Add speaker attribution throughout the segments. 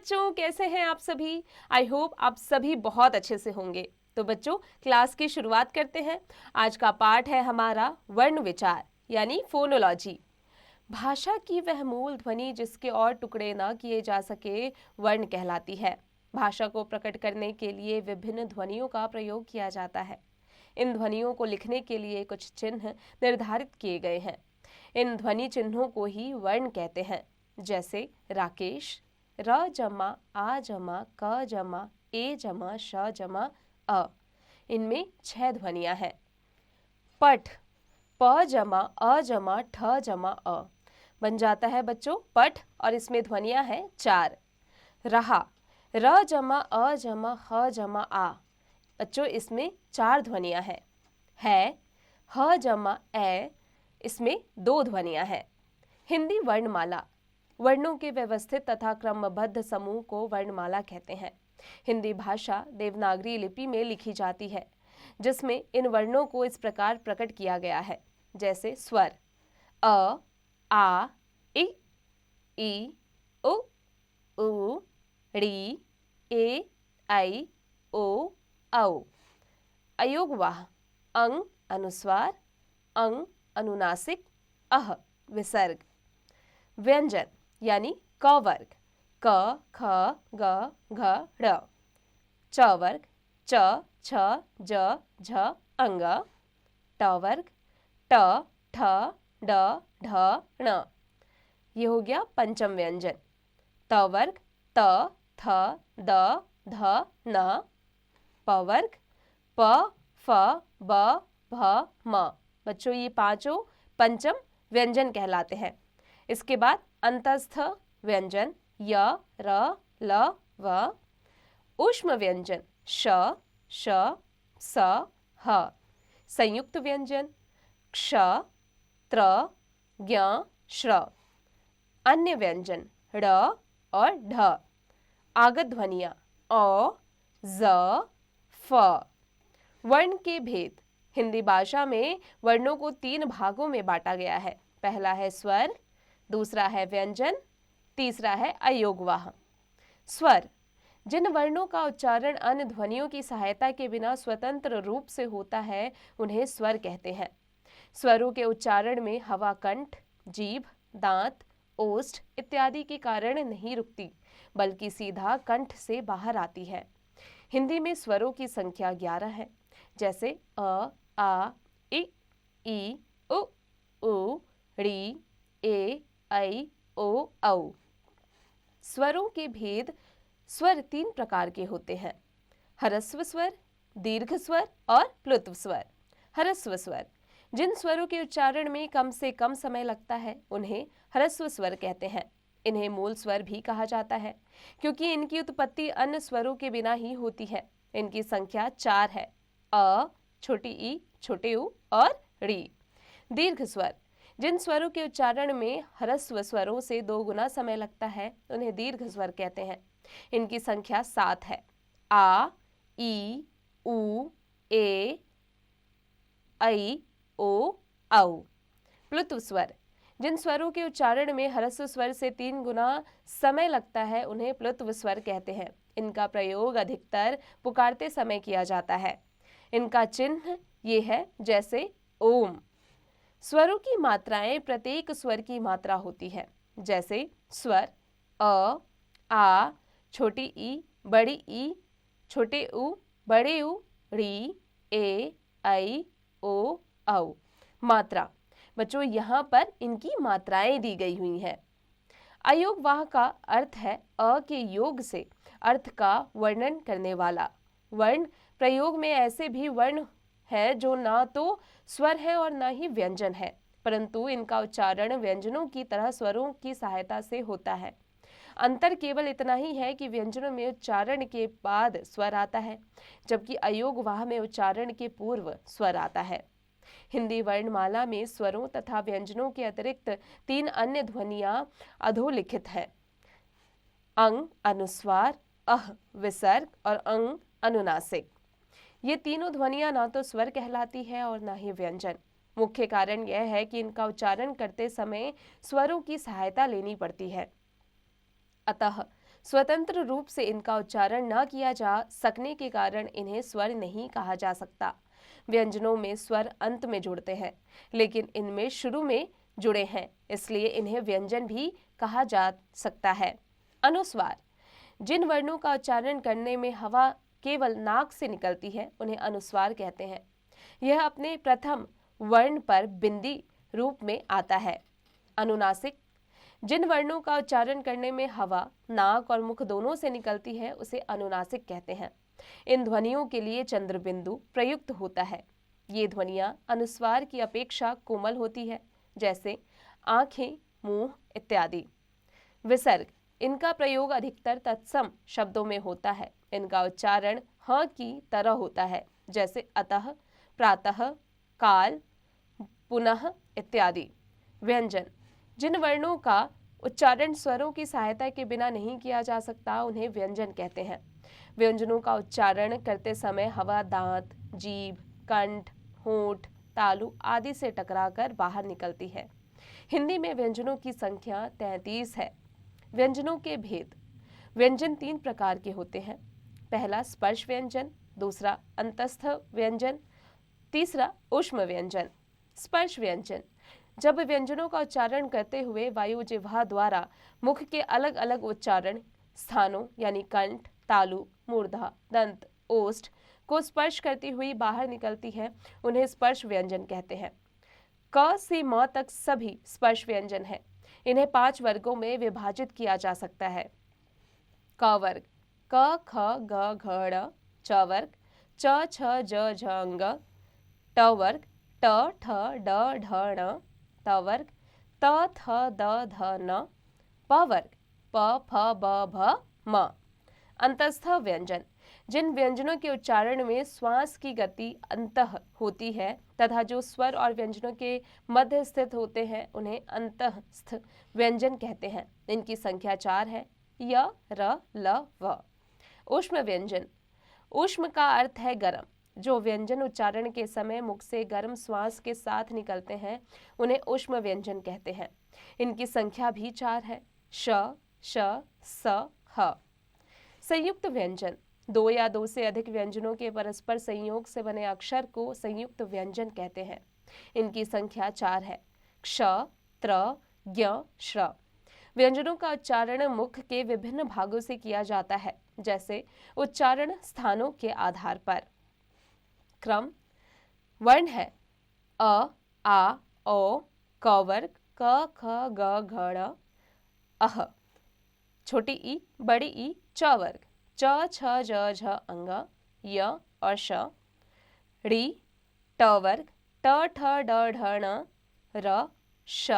Speaker 1: बच्चों, कैसे हैं आप सभी? आई होप आप सभी बहुत अच्छे से होंगे। तो बच्चों, क्लास की शुरुआत करते हैं। आज का पाठ है हमारा वर्ण विचार यानी फोनोलॉजी। भाषा की वह मूल ध्वनि जिसके और टुकड़े ना किए जा सके वर्ण कहलाती है। भाषा को प्रकट करने के लिए विभिन्न ध्वनियों का प्रयोग किया जाता है। इन ध्वनियों को लिखने के लिए कुछ चिन्ह निर्धारित किए गए हैं। इन ध्वनि चिन्हों को ही वर्ण कहते हैं, जैसे राकेश, र जमा आ जमा क जमा ए जमा श जमा अ। इनमें 6 ध्वनियां हैं। पठ, प जमा अ जमा ठ जमा अ बन जाता है बच्चों पठ, और इसमें ध्वनियां हैं 4। रहा, र जमा अ जमा ह जमा आ बच्चों, इसमें 4 ध्वनियां हैं। है, ह जमा ए, इसमें 2 ध्वनियां हैं। हिंदी वर्णमाला, वर्णों के व्यवस्थित तथा क्रमबद्ध समूह को वर्णमाला कहते हैं। हिंदी भाषा देवनागरी लिपि में लिखी जाती है, जिसमें इन वर्णों को इस प्रकार प्रकट किया गया है, जैसे स्वर अ, आ, ई, उ, ऋ, ए, ऐ, ओ, औ। अयोगवाह, अंग अनुस्वार, अंग अनुनासिक, अह विसर्ग। व्यंजन यानी क वर्ग, क, ख, ग, घ, ड़। च वर्ग, च, छ, ज, झ, अंग। ट वर्ग, ट, ठ, ड, ढ, ण। ये हो गया पंचम व्यंजन। त वर्ग, त, थ, द, ध, न। प वर्ग, प, फ, ब, भ, म। बच्चों, ये पांचों पंचम व्यंजन कहलाते हैं। इसके बाद अंतस्थ व्यंजन य, र, ल, व। ऊष्म व्यंजन श, श, स, ह। संयुक्त व्यंजन क्ष, त्र, ज्ञ, श्र। अन्य व्यंजन ड़ और ढ। आगत ध्वनियां अ, ज, फ। वर्ण के भेद, हिंदी भाषा में वर्णों को 3 भागों में बांटा गया है। पहला है स्वर, दूसरा है व्यंजन, तीसरा है अयोगवाह। स्वर, जिन वर्णों का उच्चारण अन्य ध्वनियों की सहायता के बिना स्वतंत्र रूप से होता है, उन्हें स्वर कहते हैं। स्वरों के उच्चारण में हवा कंठ, जीभ, दांत, ओष्ठ इत्यादि के कारण नहीं रुकती, बल्कि सीधा कंठ से बाहर आती है। हिंदी में स्वरों की संख्या 11 है, जैसे अ, आ, ई, उ, ऋ, ए, ऐ, ओ, औ। स्वरों के भेद, स्वर 3 प्रकार के होते हैं: ह्रस्व स्वर, दीर्घ स्वर और प्लुत्व स्वर। ह्रस्व स्वर, जिन स्वरों के उच्चारण में कम से कम समय लगता है, उन्हें ह्रस्व स्वर कहते हैं। इन्हें मूल स्वर भी कहा जाता है, क्योंकि इनकी उत्पत्ति अन्य स्वरों के बिना ही होती है। इनकी संख्या 4 है: अ, छोटी ई, छोटे उ और ऋ। दीर्घ स्वर, जिन स्वरों के उच्चारण में ह्रस्व स्वरों से 2 गुना समय लगता है, उन्हें दीर्घ स्वर कहते हैं। इनकी संख्या 7 है: आ, ई, उ, ए, ऐ, ओ, औ। प्लुत्व स्वर, जिन स्वरों के उच्चारण में ह्रस्व स्वर से 3 गुना समय लगता है, उन्हें प्लुत्व स्वर कहते हैं। इनका प्रयोग अधिकतर पुकारते समय किया जाता है। इनका चिन्ह ये है, जैसे ओम। स्वरों की मात्राएं प्रत्येक स्वर की मात्रा होती है, जैसे स्वर अ, आ, छोटी ई, बड़ी ई, छोटे उ, बड़े उ, ऋ, ए, ऐ, ओ, औ। मात्रा, बच्चों यहाँ पर इनकी मात्राएं दी गई हुई हैं। अयोगवाह का अर्थ है अ के योग से अर्थ का वर्णन करने वाला वर्ण। प्रयोग में ऐसे भी वर्ण है जो ना तो स्वर है और ना ही व्यंजन है, परंतु इनका उच्चारण व्यंजनों की तरह स्वरों की सहायता से होता है। अंतर केवल इतना ही है कि व्यंजनों में उच्चारण के बाद स्वर आता है, जबकि अयोगवाह में उच्चारण के पूर्व स्वर आता है। हिंदी वर्णमाला में स्वरों तथा व्यंजनों के अतिरिक्त 3 अन्य ध्वनियां अधोलिखित हैं: अंग अनुस्वार, अह विसर्ग और अंग अनुनासिक। ये तीनों ध्वनियां ना तो स्वर कहलाती है और ना ही व्यंजन। मुख्य कारण यह है कि इनका उच्चारण करते समय स्वरों की सहायता लेनी पड़ती है। अतः स्वतंत्र रूप से इनका उच्चारण न किया जा सकने के कारण इन्हें स्वर नहीं कहा जा सकता। व्यंजनों में स्वर अंत में जुड़ते हैं, लेकिन इनमें शुरू में जुड़े हैं, इसलिए इन्हें व्यंजन भी कहा जा सकता है। अनुस्वार, जिन वर्णों का उच्चारण करने में हवा केवल नाक से निकलती है उन्हें अनुस्वार कहते हैं। यह अपने प्रथम वर्ण पर बिंदी रूप में आता है। अनुनासिक, जिन वर्णों का उच्चारण करने में हवा नाक और मुख दोनों से निकलती है उसे अनुनासिक कहते हैं। इन ध्वनियों के लिए चंद्रबिंदु प्रयुक्त होता है। ये ध्वनियां अनुस्वार की अपेक्षा कोमल होती है, जैसे आंखें, मुंह इत्यादि। विसर्ग, इनका प्रयोग अधिकतर तत्सम शब्दों में होता है। इनका उच्चारण ह की तरह होता है, जैसे अतः, प्रातः, काल, पुनः इत्यादि। व्यंजन, जिन वर्णों का उच्चारण स्वरों की सहायता के बिना नहीं किया जा सकता उन्हें व्यंजन कहते हैं। व्यंजनों का उच्चारण करते समय हवा दांत, जीभ, कंठ, होंठ, तालु आदि से टकराकर बाहर निकलती है। हिंदी में व्यंजनों की संख्या 33 है। व्यंजनों के भेद, व्यंजन 3 प्रकार के होते हैं। पहला स्पर्श व्यंजन, दूसरा अंतस्थ व्यंजन, तीसरा ऊष्म व्यंजन। स्पर्श व्यंजन, जब व्यंजनों का उच्चारण करते हुए वायु जिह्वा द्वारा मुख के अलग अलग उच्चारण स्थानों यानी कंठ, तालु, मूर्धा, दंत, ओष्ठ को स्पर्श करती हुई बाहर निकलती है, उन्हें स्पर्श व्यंजन कहते हैं। क से म तक सभी स्पर्श व्यंजन हैं। इन्हें 5 वर्गों में विभाजित किया जा सकता है। क वर्ग, क, ख, ग, घ, ड़। च वर्ग, च, छ, ज, झ, ङ। ट वर्ग, ट, ठ, ड, ढ, ण। त वर्ग, त, थ, द, ध, न। प वर्ग, प, फ, ब, भ, म। अंतस्थ व्यंजन, जिन व्यंजनों के उच्चारण में श्वास की गति अंतः होती है तथा जो स्वर और व्यंजनों के मध्य स्थित होते हैं उन्हें अंतःस्थ व्यंजन कहते हैं। इनकी संख्या 4 है, य, र, ल, व। ऊष्म व्यंजन, ऊष्म का अर्थ है गर्म। जो व्यंजन उच्चारण के समय मुख से गर्म श्वास के साथ निकलते हैं उन्हें ऊष्म व्यंजन कहते हैं। इनकी संख्या भी 4 है, श, श, स, ह। संयुक्त व्यंजन, 2 या 2 से अधिक व्यंजनों के परस्पर संयोग से बने अक्षर को संयुक्त व्यंजन कहते हैं। इनकी संख्या 4 है, क्ष, त्र, ज्ञ, श्र। व्यंजनों का उच्चारण मुख के विभिन्न भागों से किया जाता है, जैसे उच्चारण स्थानों के आधार पर। क्रम, वर्ण है अ, आ, ओ, क वर्ग, क, ख, ग, घ, ड़, अह। छोटी ई, बड़ी ई, च वर्ग, च, छ, ज, झ, अंग, य और श। ड़ी, ट वर्ग, ट, ठ, ड, ढ, ण, र, श,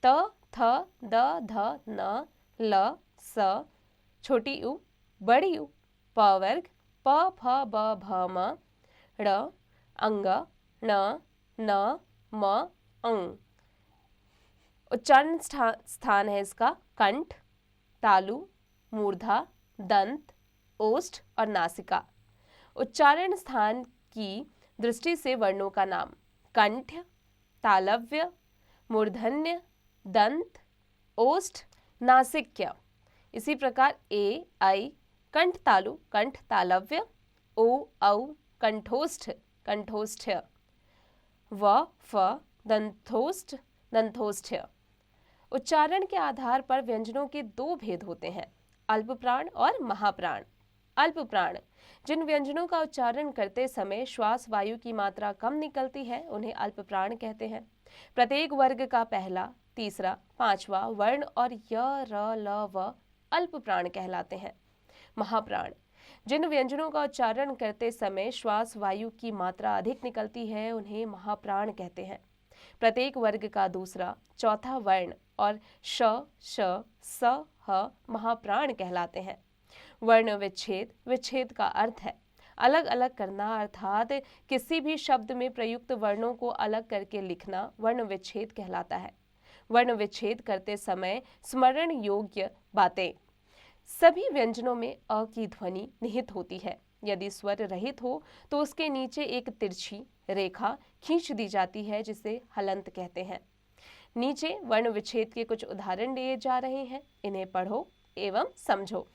Speaker 1: त, थ, द, ध, न, ल, स। छोटी उ, बड़ी उ, प वर्ग, प, फ, ब, भ, म, ड़, अंग, ण, न, म, अंग। उच्चारण स्थान है इसका कंठ, तालु, मूर्धा, दंत, ओष्ठ और नासिका। उच्चारण स्थान की दृष्टि से वर्णों का नाम कंठ, तालव्य, मूर्धन्य, दंत, ओष्ठ, नासिक्य। इसी प्रकार ए, ऐ, कंठ तालु, कंठ तालव्य, ओ, औ, कंठोष्ठ, कंठोष्ठ्य, व, फ, दंतोष्ठ, दंतोष्ठ्य। उच्चारण के आधार पर व्यंजनों के 2 भेद होते हैं, अल्पप्राण और महाप्राण। अल्पप्राण, जिन व्यंजनों का उच्चारण करते समय श्वास वायु की मात्रा कम निकलती है उन्हें अल्पप्राण कहते हैं। प्रत्येक वर्ग का पहला, तीसरा, 5वां वर्ण और य, र, ल, व अल्पप्राण कहलाते हैं। महाप्राण, जिन व्यंजनों का उच्चारण करते समय श्वास वायु की मात्रा अधिक निकलती है उन्हें महाप्राण कहते हैं। प्रत्येक वर्ग का दूसरा, चौथा वर्ण और श, श, स, ह महाप्राण कहलाते हैं। वर्ण विच्छेद, विच्छेद का अर्थ है अलग अलग करना, अर्थात किसी भी शब्द में प्रयुक्त वर्णों को अलग करके लिखना वर्ण विच्छेद कहलाता है। वर्ण विच्छेद करते समय स्मरण योग्य बातें, सभी व्यंजनों में अ की ध्वनि निहित होती है। यदि स्वर रहित हो तो उसके नीचे एक तिरछी रेखा खींच दी जाती है जिसे हलंत कहते हैं। नीचे वर्ण विच्छेद के कुछ उदाहरण दिए जा रहे हैं, इन्हें पढ़ो। एवं समझो।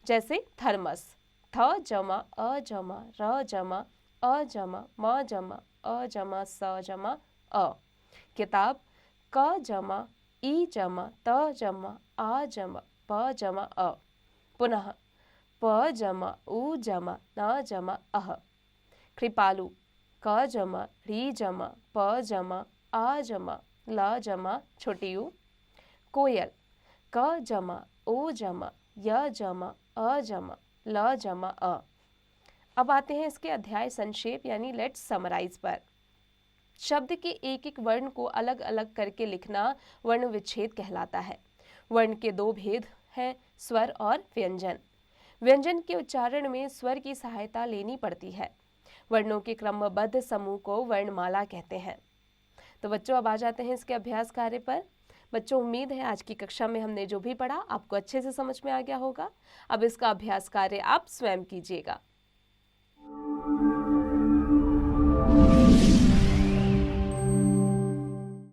Speaker 1: जैसे थर्मस, थ जमा अ जमा र जमा अ जमा म जमा अ जमा स जमा अ। किताब, क जमा ई जमा त जमा आ जमा प जमा अ। पुनः प जमा उ जमा न जमा अह। कृपालु, क जमा री जमा प जमा आ जमा ल जमा छोटी ऊ। कोयल, क जमा ओ जमा य जमा अ जमा ल जमा अ। अब आते हैं इसके अध्याय संक्षेप यानी लेट्स समराइज पर। शब्द के एक एक वर्ण को अलग अलग करके लिखना वर्ण विच्छेद कहलाता है। वर्ण के दो भेद हैं, स्वर और व्यंजन। व्यंजन के उच्चारण में स्वर की सहायता लेनी पड़ती है। वर्णों के क्रमबद्ध समूह को वर्णमाला कहते हैं। तो बच्चों अब आ जाते हैं इसके अभ्यास कार्य पर। बच्चों उम्मीद है आज की कक्षा में हमने जो भी पढ़ा आपको अच्छे से समझ में आ गया होगा। अब इसका अभ्यास कार्य आप स्वयं कीजिएगा।